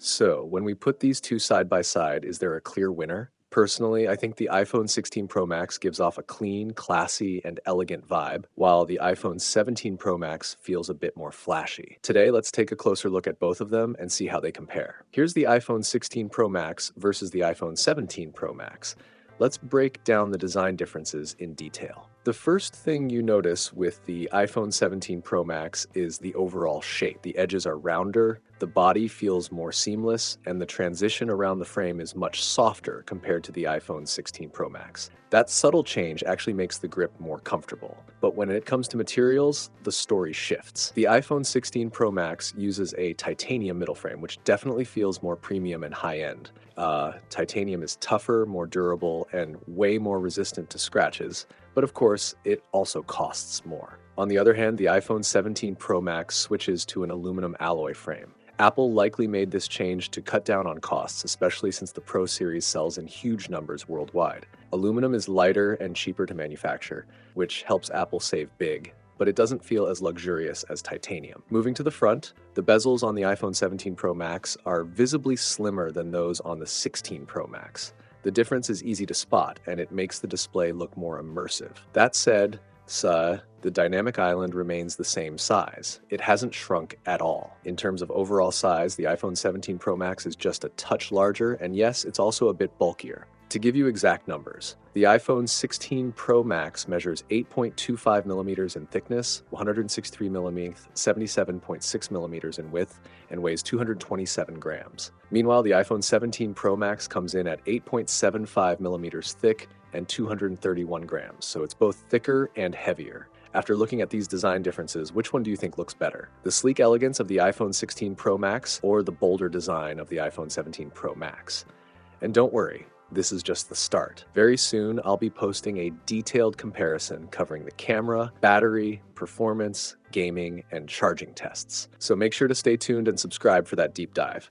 So, when we put these two side by side, is there a clear winner? Personally, I think the iPhone 16 Pro Max gives off a clean, classy, and elegant vibe, while the iPhone 17 Pro Max feels a bit more flashy. Today, let's take a closer look at both of them and see how they compare. Here's the iPhone 16 Pro Max versus the iPhone 17 Pro Max. Let's break down the design differences in detail. The first thing you notice with the iPhone 17 Pro Max is the overall shape. The edges are rounder, the body feels more seamless, and the transition around the frame is much softer compared to the iPhone 16 Pro Max. That subtle change actually makes the grip more comfortable. But when it comes to materials, the story shifts. The iPhone 16 Pro Max uses a titanium middle frame, which definitely feels more premium and high-end. Titanium is tougher, more durable, and way more resistant to scratches. But of course, it also costs more. On the other hand, the iPhone 17 Pro Max switches to an aluminum alloy frame. Apple likely made this change to cut down on costs, especially since the Pro series sells in huge numbers worldwide. Aluminum is lighter and cheaper to manufacture, which helps Apple save big, but it doesn't feel as luxurious as titanium. Moving to the front, the bezels on the iPhone 17 Pro Max are visibly slimmer than those on the 16 Pro Max. The difference is easy to spot, and it makes the display look more immersive. That said, the dynamic island remains the same size. It hasn't shrunk at all. In terms of overall size, the iPhone 17 Pro Max is just a touch larger, and yes, it's also a bit bulkier. To give you exact numbers, the iPhone 16 Pro Max measures 8.25 millimeters in thickness, 163 millimeters, 77.6 millimeters in width, and weighs 227 grams. Meanwhile, the iPhone 17 Pro Max comes in at 8.75 millimeters thick and 231 grams, so it's both thicker and heavier. After looking at these design differences, which one do you think looks better? The sleek elegance of the iPhone 16 Pro Max or the bolder design of the iPhone 17 Pro Max? And don't worry, this is just the start. Very soon, I'll be posting a detailed comparison covering the camera, battery, performance, gaming, and charging tests. So make sure to stay tuned and subscribe for that deep dive.